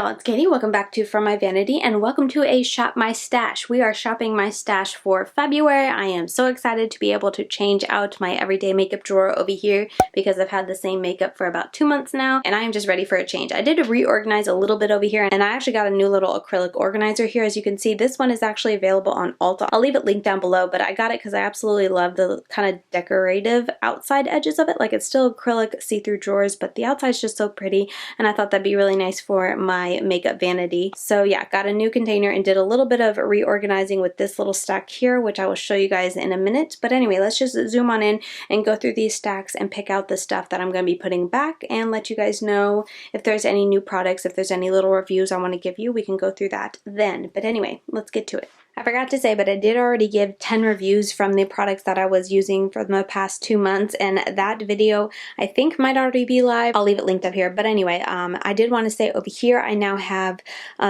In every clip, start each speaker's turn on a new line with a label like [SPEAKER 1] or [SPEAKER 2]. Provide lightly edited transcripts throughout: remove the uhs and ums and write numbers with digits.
[SPEAKER 1] y'all, it's Katie. Welcome back to From My Vanity and welcome to a Shop My Stash. We are shopping my stash for February. I am so excited to be able to change out my everyday makeup drawer over here because I've had the same makeup for about 2 months now and I am just ready for a change. I did reorganize a little bit over here and I actually got a new little acrylic organizer here. As you can see, this one is actually available on Ulta. I'll leave it linked down below, but I got it because I absolutely love the kind of decorative outside edges of it. Like, it's still acrylic see-through drawers, but the outside is just so pretty and I thought that'd be really nice for my makeup vanity. So yeah, got a new container and did a little bit of reorganizing with this little stack here, which I will show you guys in a minute. But anyway, let's just zoom on in and go through these stacks and pick out the stuff that I'm going to be putting back and let you guys know if there's any new products, if there's any little reviews I want to give you. We can go through that then. But anyway, let's get to it. I forgot to say, but I did already give 10 reviews from the products that I was using for the past 2 months, and that video I think might already be live. I'll leave it linked up here. But anyway, I did want to say over here I now have,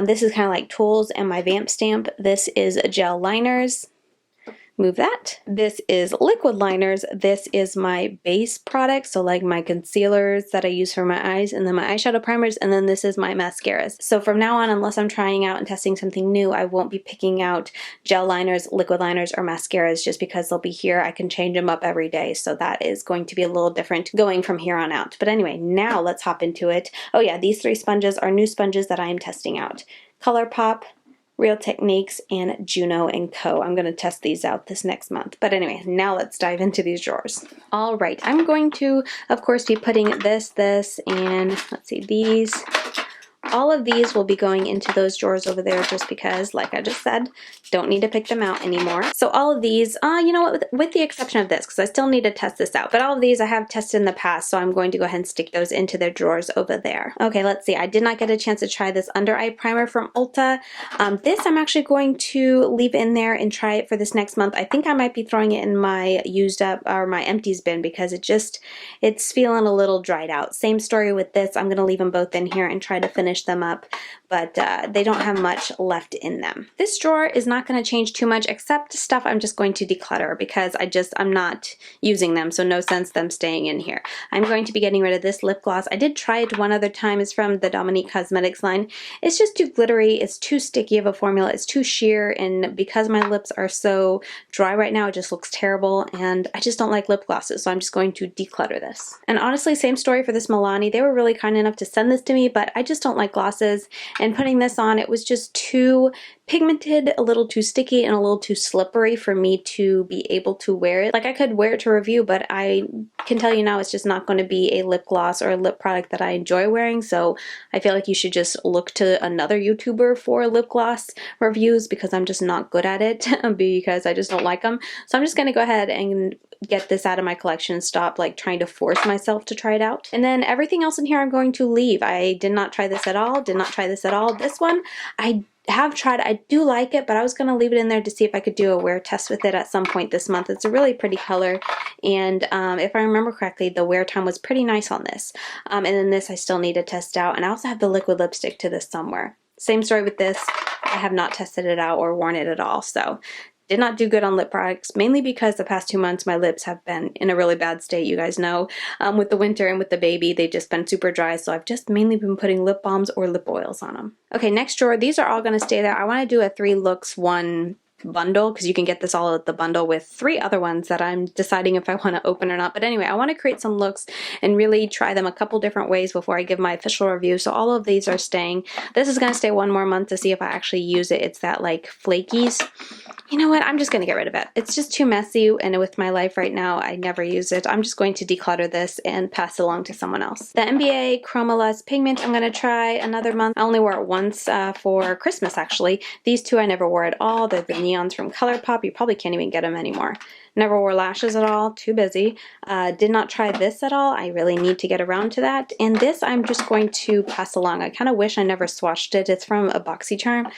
[SPEAKER 1] this is kind of like tools and my vamp stamp. This is gel liners. Move that. This is liquid liners. This is my base product, so like my concealers that I use for my eyes, and then my eyeshadow primers, and then this is my mascaras. So from now on, unless I'm trying out and testing something new, I won't be picking out gel liners, liquid liners, or mascaras just because they'll be here. I can change them up every day, so that is going to be a little different going from here on out. But anyway, now let's hop into it. Oh yeah, these 3 sponges are new sponges that I am testing out. ColourPop, Real Techniques, and Juno & Co. I'm going to test these out this next month. But anyway, now let's dive into these drawers. All right, I'm going to, of course, be putting this, and let's see, these. All of these will be going into those drawers over there just because, like I just said, don't need to pick them out anymore. So all of these, you know what, with the exception of this, because I still need to test this out, but all of these I have tested in the past, so I'm going to go ahead and stick those into their drawers over there. Okay, let's see. I did not get a chance to try this under eye primer from Ulta. This I'm actually going to leave in there and try it for this next month. I think I might be throwing it in my used up or my empties bin because it's feeling a little dried out. Same story with this. I'm going to leave them both in here and try to finish them up, but they don't have much left in them. This drawer is not going to change too much except stuff I'm just going to declutter because I'm not using them, so no sense them staying in here. I'm going to be getting rid of this lip gloss. I did try it one other time. It's from the Dominique Cosmetics line. It's just too glittery, it's too sticky of a formula, it's too sheer, and because my lips are so dry right now, it just looks terrible, and I just don't like lip glosses, so I'm just going to declutter this. And honestly, same story for this Milani. They were really kind enough to send this to me, but I just don't like glosses, and putting this on, it was just too pigmented, a little too sticky, and a little too slippery for me to be able to wear it. Like, I could wear it to review, but I can tell you now it's just not going to be a lip gloss or a lip product that I enjoy wearing, so I feel like you should just look to another YouTuber for lip gloss reviews because I'm just not good at it because I just don't like them. So I'm just going to go ahead and get this out of my collection, stop like trying to force myself to try it out. And then everything else in here I'm going to leave. I did not try this at all, did not try this at all. This one I have tried. I do like it, but I was going to leave it in there to see if I could do a wear test with it at some point this month. It's a really pretty color, and if I remember correctly, the wear time was pretty nice on this. And then this I still need to test out, and I also have the liquid lipstick to this somewhere. Same story with this. I have not tested it out or worn it at all, so did not do good on lip products, mainly because the past 2 months my lips have been in a really bad state, you guys know. With the winter and with the baby, they've just been super dry, so I've just mainly been putting lip balms or lip oils on them. Okay, next drawer. These are all going to stay there. I want to do a 3 looks 1 bundle because you can get this all at the bundle with 3 other ones that I'm deciding if I want to open or not. But anyway, I want to create some looks and really try them a couple different ways before I give my official review. So all of these are staying. This is going to stay 1 more month to see if I actually use it. It's that like flakies. You know what? I'm just going to get rid of it. It's just too messy, and with my life right now, I never use it. I'm just going to declutter this and pass it along to someone else. The NBA Chroma Pigment I'm going to try another month. I only wore it once for Christmas, actually. These 2 I never wore at all. They're the neons from ColourPop. You probably can't even get them anymore. Never wore lashes at all, too busy. Did not try this at all. I really need to get around to that. And this I'm just going to pass along. I kind of wish I never swatched it. It's from a BoxyCharm.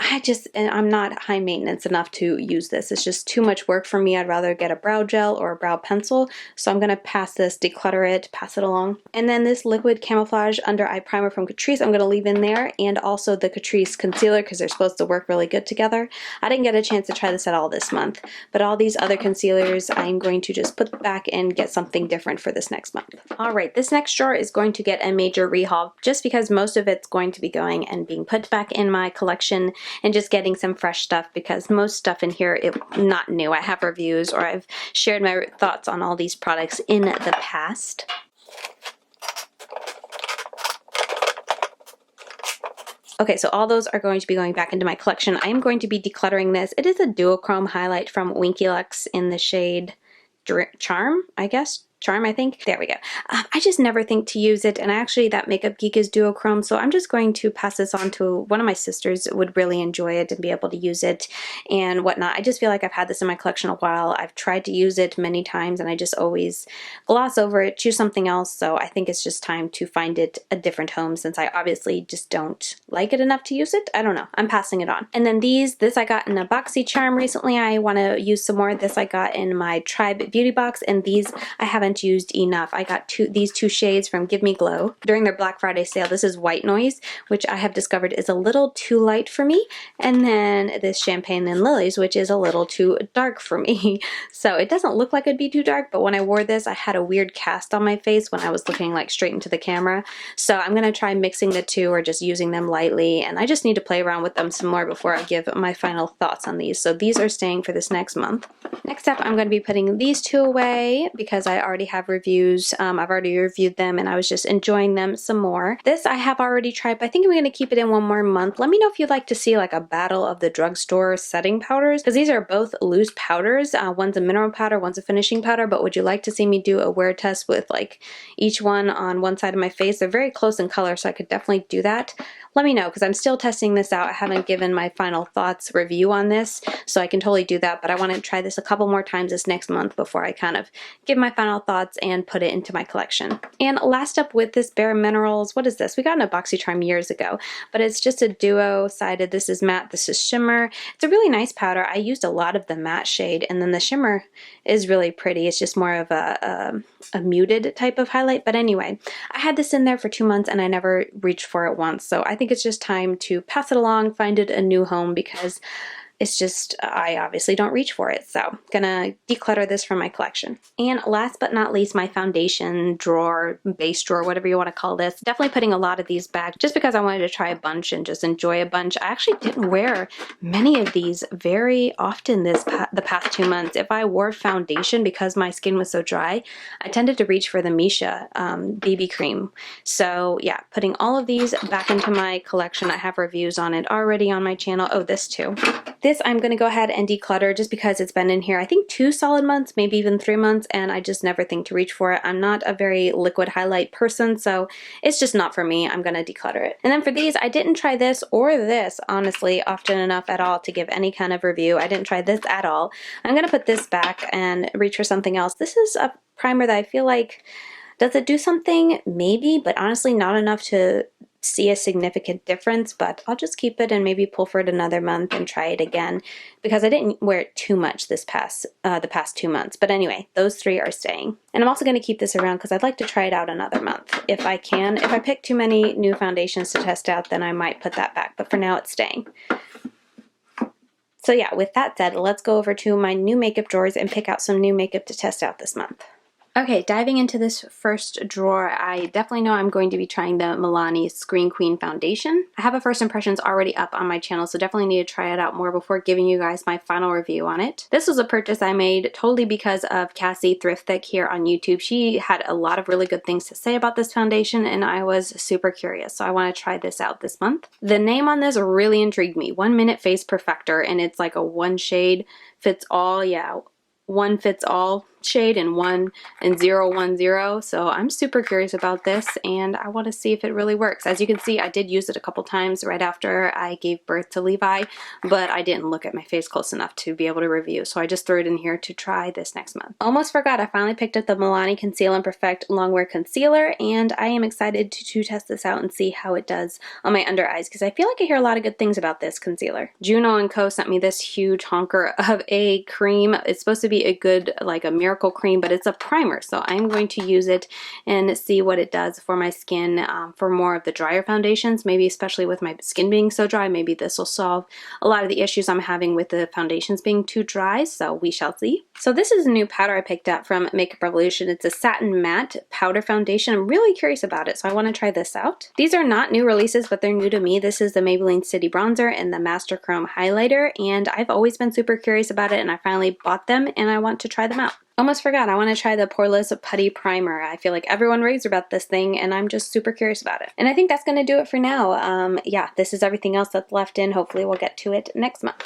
[SPEAKER 1] I'm not high maintenance enough to use this. It's just too much work for me. I'd rather get a brow gel or a brow pencil. So I'm going to pass this, declutter it, pass it along. And then this liquid camouflage under eye primer from Catrice I'm going to leave in there, and also the Catrice concealer because they're supposed to work really good together. I didn't get a chance to try this at all this month, but all these other concealers I'm going to just put back and get something different for this next month. Alright, this next drawer is going to get a major rehaul just because most of it's going to be going and being put back in my collection and just getting some fresh stuff, because most stuff in here is not new. I have reviews or I've shared my thoughts on all these products in the past. Okay, so all those are going to be going back into my collection. I am going to be decluttering this. It is a duochrome highlight from Winky Lux in the shade Charm, I guess. Charm, I think. There we go. I just never think to use it, and actually that Makeup Geek is duochrome, so I'm just going to pass this on to one of my sisters who would really enjoy it and be able to use it and whatnot. I just feel like I've had this in my collection a while. I've tried to use it many times and I just always gloss over it, choose something else, so I think it's just time to find it a different home since I obviously just don't like it enough to use it. I don't know. I'm passing it on. And then this I got in a boxy charm recently. I want to use some more. This I got in my Tribe beauty box, and these I haven't used enough. I got these two shades from Give Me Glow during their Black Friday sale. This is White Noise, which I have discovered is a little too light for me, and then this Champagne and Lilies, which is a little too dark for me. So it doesn't look like it'd be too dark, but when I wore this I had a weird cast on my face when I was looking like straight into the camera. So I'm gonna try mixing the two or just using them lightly, and I just need to play around with them some more before I give my final thoughts on these. So these are staying for this next month. Next up, I'm going to be putting these two away because I already have reviews. I've already reviewed them and I was just enjoying them some more. This I have already tried, but I think I'm going to keep it in one more month. Let me know if you'd like to see like a battle of the drugstore setting powders, because these are both loose powders. One's a mineral powder, one's a finishing powder, but would you like to see me do a wear test with like each one on one side of my face? They're very close in color, so I could definitely do that. Let me know, because I'm still testing this out. I haven't given my final thoughts review on this, so I can totally do that, but I want to try this a couple more times this next month before I kind of give my final thoughts and put it into my collection. And last up with this Bare Minerals, what is this? We got in a BoxyCharm years ago, but it's just a duo-sided. This is matte, this is shimmer. It's a really nice powder. I used a lot of the matte shade, and then the shimmer is really pretty. It's just more of a muted type of highlight, but anyway, I had this in there for 2 months and I never reached for it once, so I think it's just time to pass it along, find it a new home, because it's just, I obviously don't reach for it. So gonna declutter this from my collection. And last but not least, my foundation drawer, base drawer, whatever you want to call this. Definitely putting a lot of these back just because I wanted to try a bunch and just enjoy a bunch. I actually didn't wear many of these very often the past 2 months. If I wore foundation, because my skin was so dry, I tended to reach for the Misha BB cream. So yeah, putting all of these back into my collection. I have reviews on it already on my channel. Oh, this too. This I'm going to go ahead and declutter just because it's been in here I think 2 solid months, maybe even 3 months, and I just never think to reach for it. I'm not a very liquid highlight person, so it's just not for me. I'm going to declutter it. And then for these, I didn't try this or this, honestly, often enough at all to give any kind of review. I didn't try this at all. I'm going to put this back and reach for something else. This is a primer that I feel like, does it do something? Maybe, but honestly not enough to see a significant difference, but I'll just keep it and maybe pull for it another month and try it again, because I didn't wear it too much the past 2 months. But anyway, those 3 are staying. And I'm also going to keep this around because I'd like to try it out another month if I can. If I pick too many new foundations to test out, then I might put that back, but for now it's staying. So yeah, with that said, let's go over to my new makeup drawers and pick out some new makeup to test out this month. Okay, diving into this first drawer, I definitely know I'm going to be trying the Milani Screen Queen Foundation. I have a first impressions already up on my channel, so definitely need to try it out more before giving you guys my final review on it. This was a purchase I made totally because of Cassie Thrift Thick here on YouTube. She had a lot of really good things to say about this foundation, and I was super curious, so I want to try this out this month. The name on this really intrigued me. 1 Minute Face Perfector, and it's like a one shade fits all, yeah, one fits all shade and 1 and 010. So I'm super curious about this and I want to see if it really works. As you can see, I did use it a couple times right after I gave birth to Levi, but I didn't look at my face close enough to be able to review, so I just threw it in here to try this next month. Almost forgot, I finally picked up the Milani Conceal and Perfect Longwear Concealer, and I am excited to test this out and see how it does on my under eyes, because I feel like I hear a lot of good things about this concealer. Juno & Co sent me this huge honker of a cream. It's supposed to be a good, like a mirror Miracle Cream, but it's a primer, so I'm going to use it and see what it does for my skin for more of the drier foundations, maybe especially with my skin being so dry. Maybe this will solve a lot of the issues I'm having with the foundations being too dry, so we shall see. So this is a new powder I picked up from Makeup Revolution. It's a satin matte powder foundation. I'm really curious about it, so I want to try this out. These are not new releases, but they're new to me. This is the Maybelline City Bronzer and the Master Chrome Highlighter, and I've always been super curious about it, and I finally bought them, and I want to try them out. Almost forgot, I want to try the Poreless Putty Primer. I feel like everyone raves about this thing, and I'm just super curious about it. And I think that's going to do it for now. Yeah, this is everything else that's left in. Hopefully we'll get to it next month.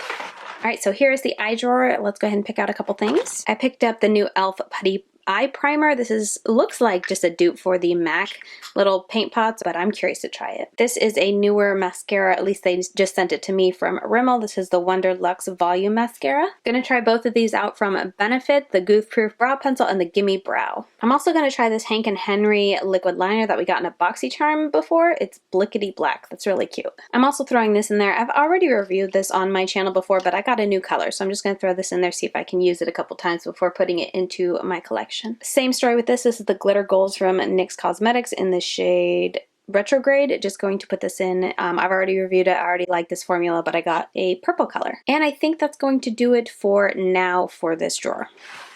[SPEAKER 1] Alright, so here's the eye drawer. Let's go ahead and pick out a couple things. I picked up the new e.l.f. Putty Eye Primer. This looks like just a dupe for the MAC little paint pots, but I'm curious to try it. This is a newer mascara, at least they just sent it to me from Rimmel. This is the Wonder Luxe Volume Mascara. Gonna try both of these out from Benefit, the Goof Proof Brow Pencil and the Gimme Brow. I'm also gonna try this Hank & Henry liquid liner that we got in a BoxyCharm before. It's Blickety Black. That's really cute. I'm also throwing this in there. I've already reviewed this on my channel before, but I got a new color, so I'm just gonna throw this in there, see if I can use it a couple times before putting it into my collection. Same story with this. This is the Glitter Goals from NYX Cosmetics in the shade Retrograde. Just going to put this in. I've already reviewed it. I already like this formula, but I got a purple color. And I think that's going to do it for now for this drawer.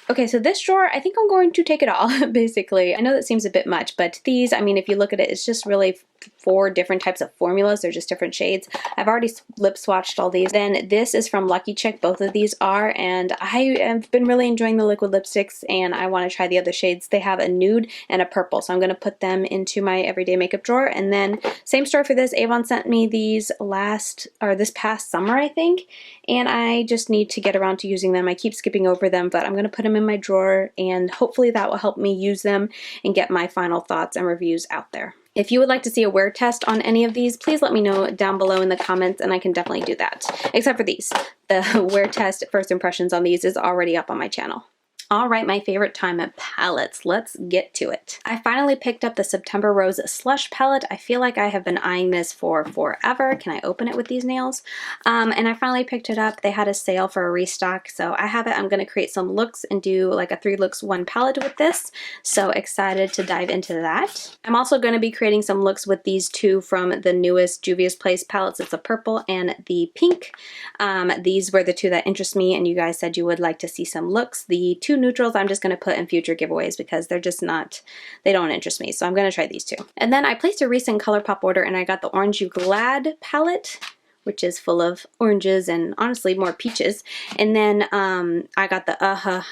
[SPEAKER 1] Okay, so this drawer, I think I'm going to take it all, basically. I know that seems a bit much, but these, I mean, if you look at it, it's just really 4 different types of formulas. They're just different shades. I've already lip swatched all these. Then this is from Lucky Chick. Both of these are, and I have been really enjoying the liquid lipsticks, and I want to try the other shades. They have a nude and a purple, so I'm going to put them into my everyday makeup drawer. And then same story for this. Avon sent me these this past summer, I think, and I just need to get around to using them. I keep skipping over them, but I'm going to put them in my drawer, and hopefully that will help me use them and get my final thoughts and reviews out there. If you would like to see a wear test on any of these, please let me know down below in the comments, and I can definitely do that. Except for these. The wear test first impressions on these is already up on my channel. Alright, my favorite time at palettes. Let's get to it. I finally picked up the September Rose Slush palette. I feel like I have been eyeing this for forever. Can I open it with these nails? And I finally picked it up. They had a sale for a restock, so I have it. I'm going to create some looks and do like a 3 looks 1 palette with this. So excited to dive into that. I'm also going to be creating some looks with these 2 from the newest Juvia's Place palettes. It's the purple and the pink. These were the 2 that interest me, and you guys said you would like to see some looks. The 2 neutrals I'm just going to put in future giveaways because they're just not, they don't interest me. So I'm going to try these 2. And then I placed a recent ColourPop order, and I got the Orange You Glad palette, which is full of oranges and honestly more peaches. And then I got the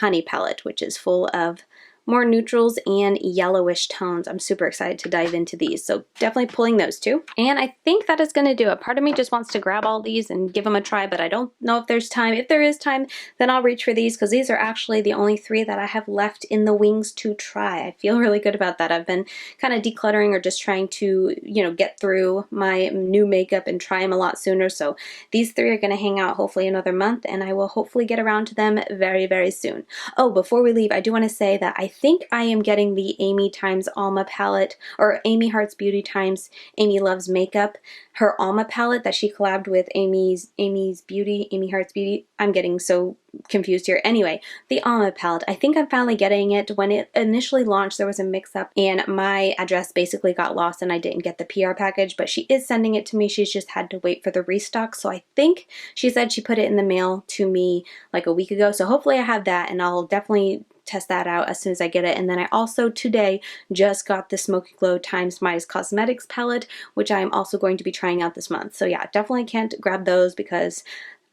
[SPEAKER 1] Honey palette, which is full of more neutrals and yellowish tones. I'm super excited to dive into these, so definitely pulling those 2. And I think that is going to do it. Part of me just wants to grab all these and give them a try, but I don't know if there's time. If there is time, then I'll reach for these, because these are actually the only 3 that I have left in the wings to try. I feel really good about that. I've been kind of decluttering or just trying to, you know, get through my new makeup and try them a lot sooner, so these 3 are going to hang out hopefully another month, and I will hopefully get around to them very, very soon. Oh, before we leave, I do want to say that I think I am getting the Amy times Alma palette, or Amy Hearts Beauty times Amy Loves Makeup, her Alma palette that she collabed with Amy Hearts Beauty. I'm getting so confused here. Anyway, the Alma palette, I think I'm finally getting it. When it initially launched, there was a mix-up, and my address basically got lost, and I didn't get the PR package, but she is sending it to me. She's just had to wait for the restock, so I think she said she put it in the mail to me like a week ago, so hopefully I have that, and I'll definitely test that out as soon as I get it. And then I also today just got the Smoky Glow times Midas Cosmetics palette, which I'm also going to be trying out this month. So yeah, definitely can't grab those because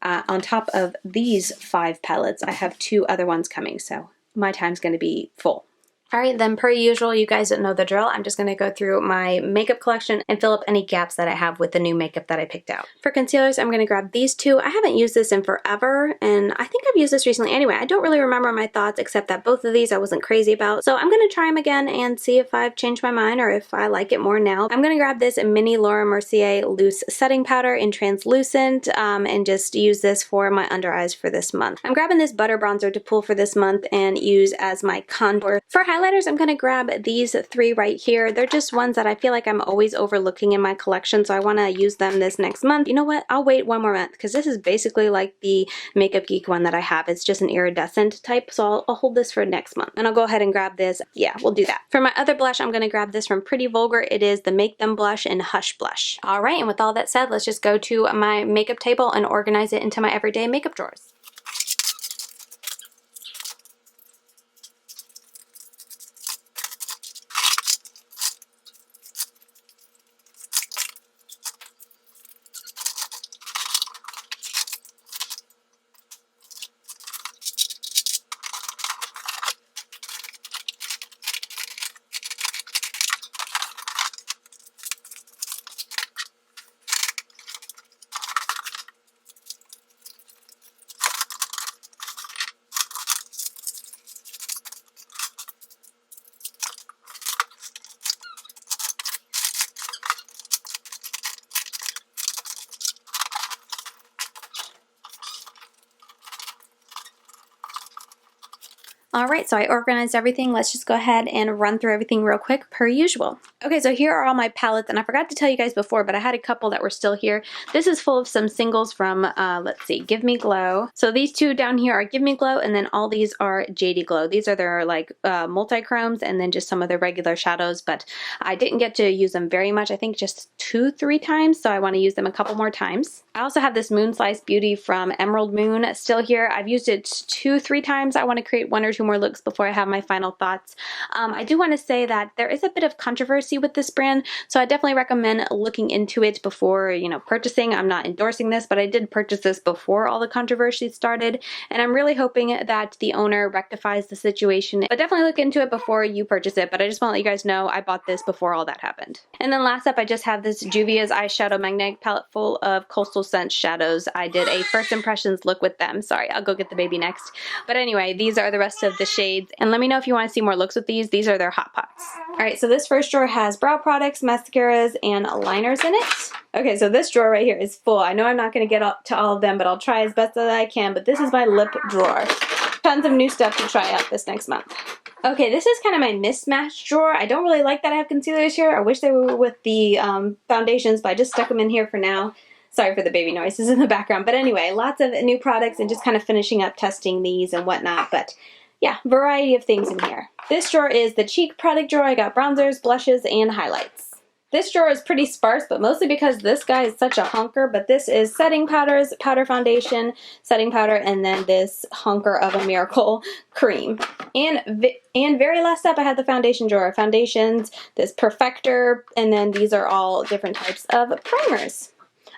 [SPEAKER 1] on top of these 5 palettes, I have 2 other ones coming, so my time's going to be full. Alright, then per usual, you guys know the drill. I'm just going to go through my makeup collection and fill up any gaps that I have with the new makeup that I picked out. For concealers, I'm going to grab these 2. I haven't used this in forever, and I think I've used this recently. Anyway, I don't really remember my thoughts, except that both of these I wasn't crazy about. So I'm going to try them again and see if I've changed my mind or if I like it more now. I'm going to grab this mini Laura Mercier loose setting powder in translucent and just use this for my under eyes for this month. I'm grabbing this butter bronzer to pull for this month and use as my contour. For highlighters, I'm going to grab these three right here. They're just ones that I feel like I'm always overlooking in my collection, so I want to use them this next month. You know what? I'll wait one more month because this is basically like the Makeup Geek one that I have. It's just an iridescent type, so I'll hold this for next month. And I'll go ahead and grab this. Yeah, we'll do that. For my other blush, I'm going to grab this from Pretty Vulgar. It is the Make Them Blush in Hush Blush. All right, and with all that said, let's just go to my makeup table and organize it into my everyday makeup drawers. Alright, so I organized everything. Let's just go ahead and run through everything real quick per usual. Okay, so here are all my palettes, and I forgot to tell you guys before, but I had a couple that were still here. This is full of some singles from, let's see, Give Me Glow. So these two down here are Give Me Glow, and then all these are JD Glow. These are their like multi-chromes, and then just some of their regular shadows, but I didn't get to use them very much. I think just 2-3 times, so I want to use them a couple more times. I also have this Moonslice Beauty from Emerald Moon still here. I've used it 2-3 times. I want to create 1 or 2 more looks before I have my final thoughts. I do want to say that there is a bit of controversy with this brand, so I definitely recommend looking into it before, you know, purchasing. I'm not endorsing this, but I did purchase this before all the controversy started, and I'm really hoping that the owner rectifies the situation. But definitely look into it before you purchase it, but I just want to let you guys know I bought this before all that happened. And then last up, I just have this Juvia's Eyeshadow Magnetic Palette full of Coastal Scent shadows. I did a first impressions look with them. Sorry, I'll go get the baby next. But anyway, these are the rest of the shades, and let me know if you want to see more looks with these. These are their hot pots. Alright, so this first drawer has brow products, mascaras, and liners in it. Okay, so this drawer right here is full. I know I'm not going to get up to all of them, but I'll try as best as I can. But this is my lip drawer. Tons of new stuff to try out this next month. Okay, this is kind of my mismatched drawer. I don't really like that I have concealers here. I wish they were with the foundations, but I just stuck them in here for now. Sorry for the baby noises in the background. But anyway, lots of new products and just kind of finishing up testing these and whatnot. But yeah, variety of things in here. This drawer is the cheek product drawer. I got bronzers, blushes, and highlights. This drawer is pretty sparse, but mostly because this guy is such a hunker. But this is setting powders, powder foundation, setting powder, and then this hunker of a Miracle cream. And very last up, I have the foundation drawer. Foundations, this Perfector, and then these are all different types of primers.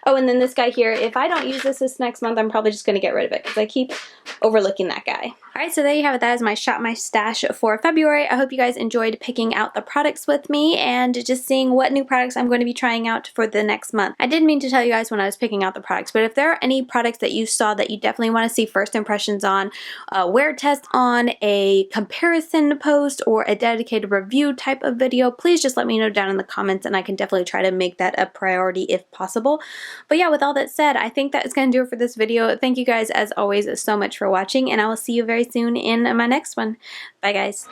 [SPEAKER 1] Oh, and then this guy here, if I don't use this next month, I'm probably just going to get rid of it because I keep overlooking that guy. Alright, so there you have it. That is my Shop My Stash for February. I hope you guys enjoyed picking out the products with me and just seeing what new products I'm going to be trying out for the next month. I didn't mean to tell you guys when I was picking out the products, but if there are any products that you saw that you definitely want to see first impressions on, a wear test on, a comparison post, or a dedicated review type of video, please just let me know down in the comments and I can definitely try to make that a priority if possible. But yeah, with all that said, I think that is going to do it for this video. Thank you guys as always so much for watching, and I will see you very soon in my next one. Bye guys.